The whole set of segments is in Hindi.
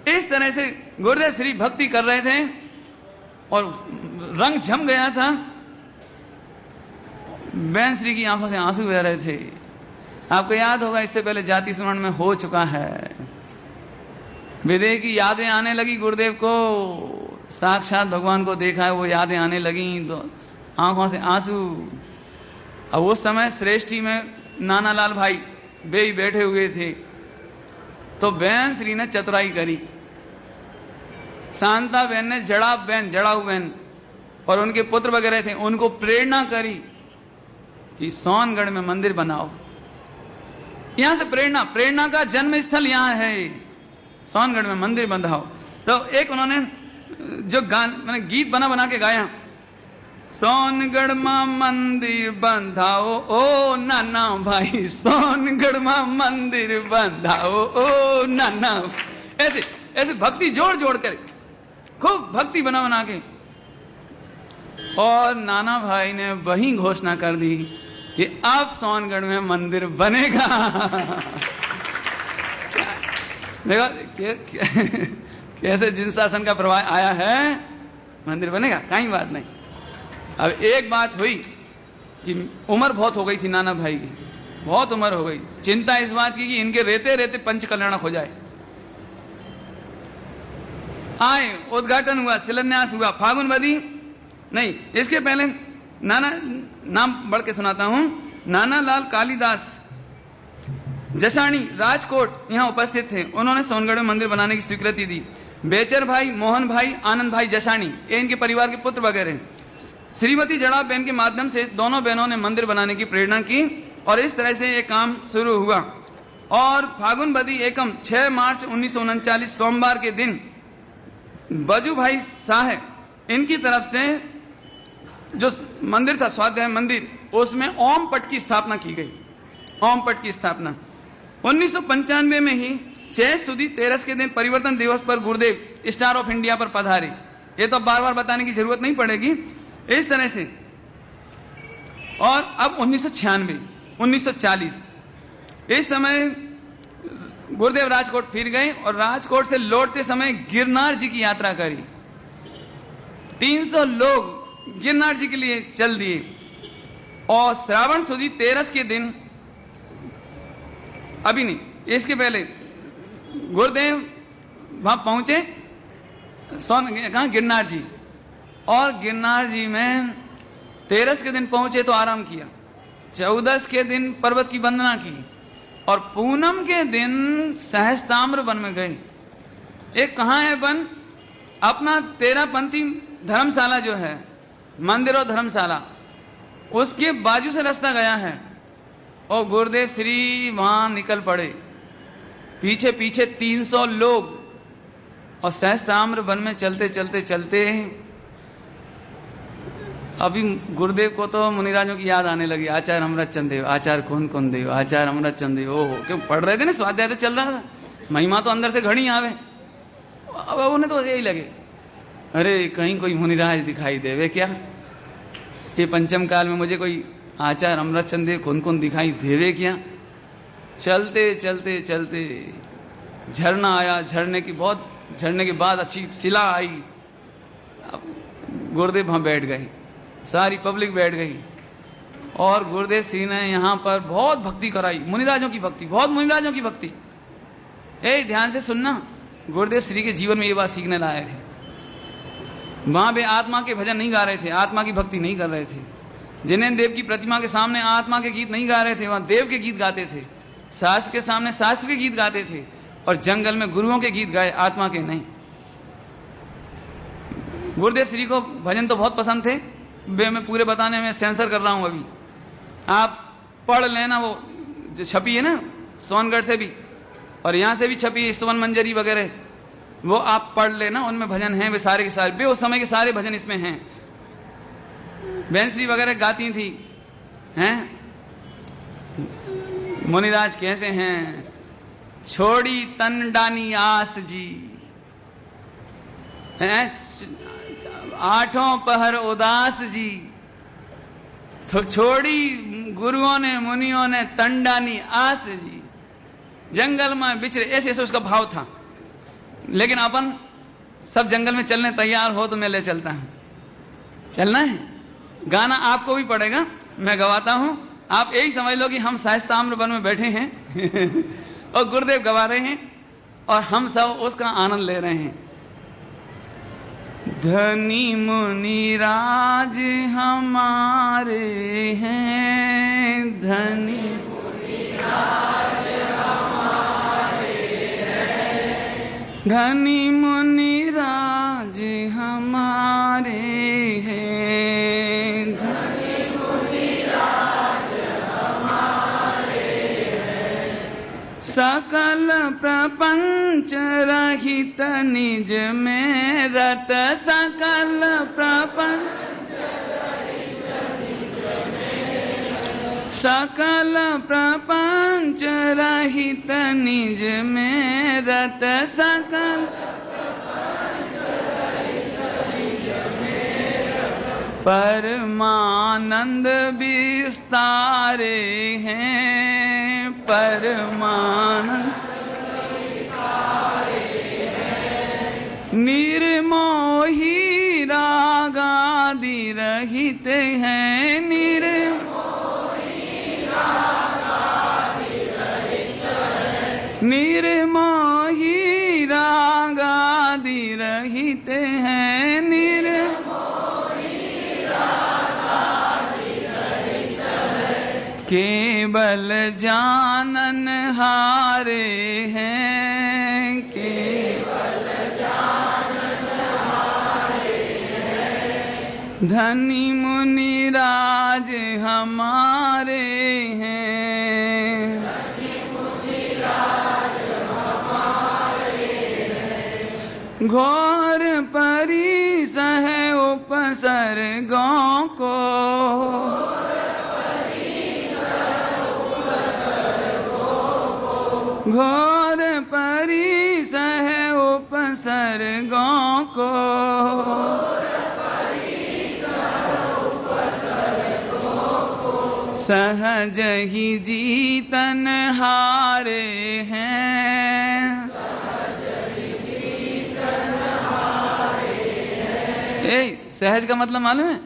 इस तरह से गुरुदेव श्री भक्ति कर रहे थे और रंग जम गया था। बहन श्री की आंखों से आंसू बह रहे थे। आपको याद होगा इससे पहले जाति स्मरण में हो चुका है। विदेह की यादें आने लगी गुरुदेव को, साक्षात भगवान को देखा है, वो यादें आने लगी तो आंखों से आंसू। अब उस समय श्रेष्ठी में नानालाल भाई वे ही बैठे हुए थे। तो बहन श्री ने चतुराई करी। शांता बहन ने जड़ाऊ बहन और उनके पुत्र वगैरह थे, उनको प्रेरणा करी कि सोनगढ़ में मंदिर बनाओ। यहां से प्रेरणा का जन्म स्थल यहां है, सोनगढ़ में मंदिर बंधाओ। तो एक उन्होंने जो मैंने गीत बना के गाया, सोनगढ़ में मंदिर बंधाओ ओ नाना भाई, सोनगढ़ में मंदिर बंधाओ ओ नाना। ऐसे ऐसे भक्ति जोड़ कर खूब भक्ति बना के, और नाना भाई ने वही घोषणा कर दी कि अब सोनगढ़ में मंदिर बनेगा। देखो कैसे जिन शासन का प्रभाव आया है, मंदिर बनेगा, कहीं बात नहीं। अब एक बात हुई कि उम्र बहुत हो गई थी नाना भाई की, बहुत उम्र हो गई। चिंता इस बात की कि इनके रहते रहते पंच कल्याणक हो जाए। आए, उद्घाटन हुआ, शिलान्यास हुआ, फागुन बदी नहीं, इसके पहले नाना, नाम बढ़ के सुनाता हूं, नानालाल कालीदास जसाणी राजकोट यहां उपस्थित थे। उन्होंने सोनगढ़ में मंदिर बनाने की स्वीकृति दी। बेचर भाई, मोहन भाई, आनंद भाई जसाणी, ये इनके परिवार के पुत्र वगैरह। श्रीमती जड़ा बहन के माध्यम से दोनों बहनों ने मंदिर बनाने की प्रेरणा की और इस तरह से ये काम शुरू हुआ। और फागुन बदी एकम 6 मार्च 1939 सोमवार के दिन बजू भाई साहब इनकी तरफ से जो मंदिर था, स्वाध्याय मंदिर, उसमें ओम पट की स्थापना की गई। ओम पट की स्थापना 1995 में ही 6 सुदी 13 के दिन परिवर्तन दिवस पर गुरुदेव स्टार ऑफ इंडिया पर पधारे। ये तो बार बार बताने की जरूरत नहीं पड़ेगी, इस तरह से। और अब 1996 1940 इस समय गुरुदेव राजकोट फिर गए और राजकोट से लौटते समय गिरनार जी की यात्रा करी। 300 लोग गिरनार जी के लिए चल दिए। और श्रावण सुदी 13 के दिन, अभी नहीं, इसके पहले गुरुदेव वहां पहुंचे, कहां, गिरनार जी। और गिरनार जी में 13 के दिन पहुंचे तो आराम किया, 14 के दिन पर्वत की वंदना की और पूनम के दिन सहस्ताम्र वन में गए। एक कहां है वन? अपना 13पंथी धर्मशाला जो है, मंदिर और धर्मशाला, उसके बाजू से रास्ता गया है। और गुरुदेव श्री वहां निकल पड़े, पीछे पीछे 300 लोग। और सहस्ताम्र वन में चलते चलते चलते अभी गुरुदेव को तो मुनिराजों की याद आने लगी। आचार्य अमृत चंद देव, आचार्य कौन देव, आचार्य अमृत चंद देव। ओहो, क्यों पढ़ रहे थे ना, स्वाध्याय तो चल रहा था, महिमा तो अंदर से घड़ी आवे। अब उन्हें तो यही लगे, अरे कहीं कोई मुनिराज दिखाई देवे क्या, ये पंचम काल में मुझे कोई आचार्य अमृत चंद देव कौन दिखाई देवे क्या। चलते चलते चलते झरना आया, झरने के बाद अच्छी शिला आई। गुरुदेव वहां बैठ गए, सारी पब्लिक बैठ गई और गुरुदेव श्री ने यहां पर बहुत भक्ति कराई, मुनिराजों की भक्ति, बहुत मुनिराजों की भक्ति। ध्यान से सुनना, गुरुदेव श्री के जीवन में ये बात सीखने लायक है। वहां वे आत्मा के भजन नहीं गा रहे थे, आत्मा की भक्ति नहीं कर रहे थे। जिनेन्द्र देव की प्रतिमा के सामने आत्मा के गीत नहीं गा रहे थे, वहां देव के गीत गाते थे। शास्त्र के सामने शास्त्र के गीत गाते थे और जंगल में गुरुओं के गीत गाए, आत्मा के नहीं। गुरुदेव श्री को भजन तो बहुत पसंद थे, वे मैं पूरे बताने में सेंसर कर रहा हूं अभी। आप पढ़ लेना, वो जो छपी है ना सोनगढ़ से भी और यहां से भी छपी है, स्तवन मंजरी वगैरह, वो आप पढ़ लेना, उनमें भजन हैं वे सारे के सारे, वे उस समय के सारे भजन इसमें हैं। बहनश्री वगैरह गाती थी, हैं मुनिराज कैसे हैं, छोड़ी तन डानी आस जी, हैं आठों पहर उदास जी, तो छोड़ी गुरुओं ने मुनियों ने तंडानी आस जी, जंगल में बिछड़े, ऐसे ऐसे उसका भाव था। लेकिन अपन सब जंगल में चलने तैयार हो तो मैं ले चलता हूं। चलना है? गाना आपको भी पड़ेगा, मैं गवाता हूं। आप यही समझ लो कि हम शायस्ताम्र वन में बैठे हैं और गुरुदेव गवा रहे हैं और हम सब उसका आनंद ले रहे हैं। धनी मुनि राज हमारे हैं, धनी मुनि राज हमारे हैं, धनी मुनि राज हमारे हैं, धनी मुनि राज हमारे हैं। सकल प्रपंच रहित निज में रत, सकल प्रपंच रहित निज में, सकल प्रपंच रहित निज में रत, सकल प्रपंच रहित निज में रत। परमानंद विस्तारे हैं, परमानंद निर्मोही रागादि रहित हैं, निर्मोही रागादि रहित हैं, निर्मोही रागादि रहित हैं, निर्मोही रागादि रहित हैं। केवल जानन हारे हैं, केवल धनी मुनि राज हमारे हैं, धनी मुनि राज हमारे हैं। घोर परिसह उपसर्गों को, घोर परिसह उपसर्गों को, सहज ही जीतन हारे हैं, सहज ही जीतन हारे हैं। सहज का मतलब मालूम है?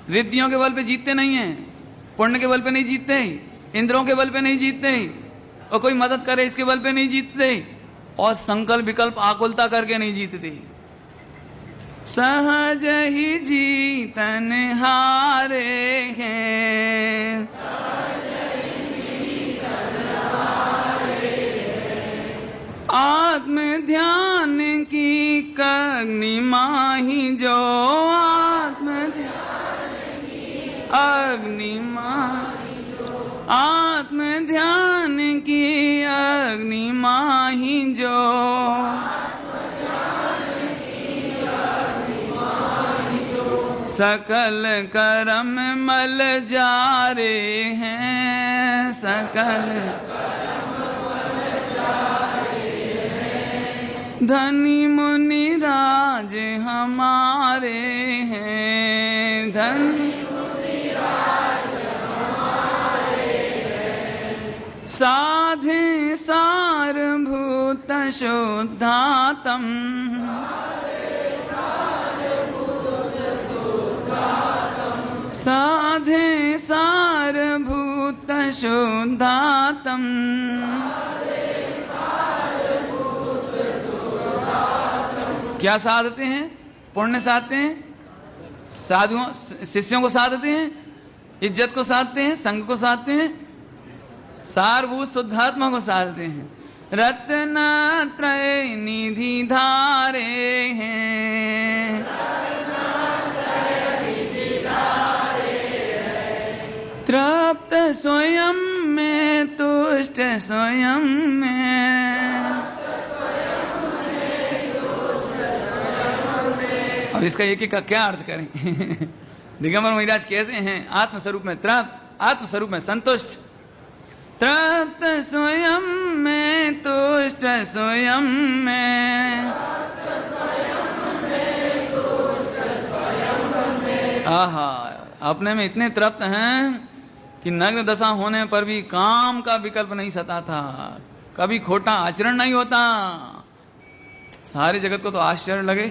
रिद्धियों के बल पे जीतते नहीं हैं, पुण्य के बल पे नहीं जीतते, इंद्रों के बल पे नहीं जीतते, और कोई मदद करे इसके बल पे नहीं जीतते, और संकल्प विकल्प आकुलता करके नहीं जीतते। सहज ही जीतन हारे हैं, सहज ही जीतन हारे हैं। आत्म ध्यान की अग्निमाही जो, आत्म ध्यान की अग्निमाही जो, आत्म ध्यान की अग्निमाही जो, सकल करम मल जारे हैं, सकल करम मल जारे हैं। धनी मुनि राज हमारे हैं, धनी मुनि राज हमारे हैं। साधे सारभूत शुद्धातम, साधे सारभूत शुद्धातम, क्या साधते हैं? पुण्य साधते हैं, साधुओं शिष्यों को साधते हैं, इज्जत को साधते हैं, संग को साधते हैं, सारभूत शुद्धात्मा को साधते हैं। रत्नत्रय निधि धारे हैं, तृप्त स्वयं में तुष्ट स्वयं में। अब इसका एक एक का क्या अर्थ करें? दिगंबर महाराज कैसे हैं? आत्मस्वरूप में तृप्त, आत्मस्वरूप में संतुष्ट। तृप्त स्वयं में तुष्ट स्वयं में। आहा, अपने में इतने तृप्त हैं कि नग्न दशा होने पर भी काम का विकल्प नहीं सता था, कभी खोटा आचरण नहीं होता, सारे जगत को तो आश्चर्य लगे।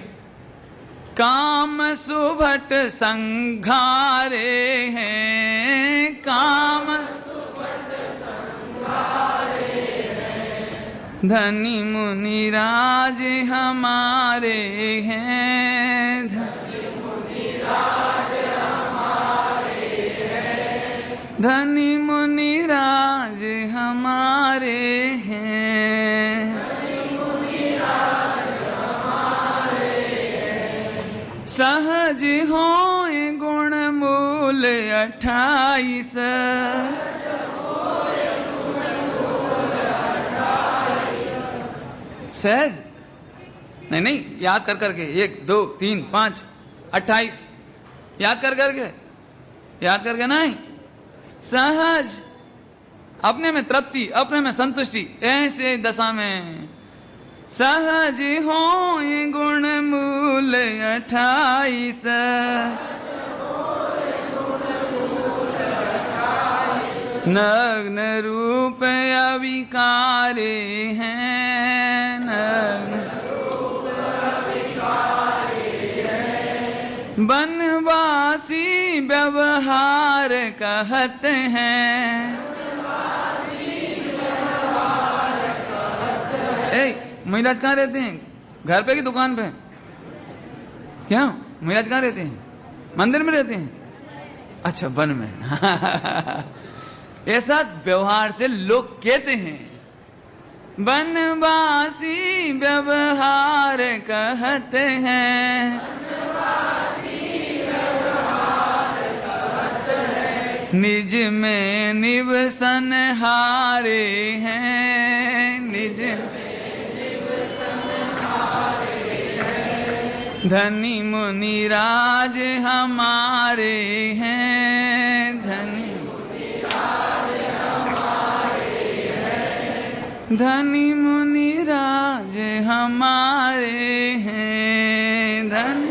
काम सुभट संघारे हैं, काम सुभट संघारे हैं, धनी मुनि राज हमारे हैं, धनी मुनि राज हमारे हैं, धनी मुनि राज हमारे हैं, सहज होए गुण मूल 28, सहज नहीं याद कर करके 1 2 3 5 28 याद कर करके नहीं, सहज अपने में तृप्ति, अपने में संतुष्टि, ऐसे दशा में सहज होए गुण मूल 28, नग्न रूप अविकारे हैं, नग्न बनवासी व्यवहार कहते हैं। महिराज कहाँ रहते हैं? घर पे कि दुकान पे? क्या महिराज कहाँ रहते हैं? मंदिर में रहते हैं? अच्छा, वन में। ऐसा व्यवहार से लोग कहते हैं। बनवासी व्यवहार कहते हैं, निज में निवसन हारे हैं, निज धनी मुनि राज हमारे हैं, धनी मुनि राज हमारे हैं, धनी मुनि राज हमारे हैं, धनी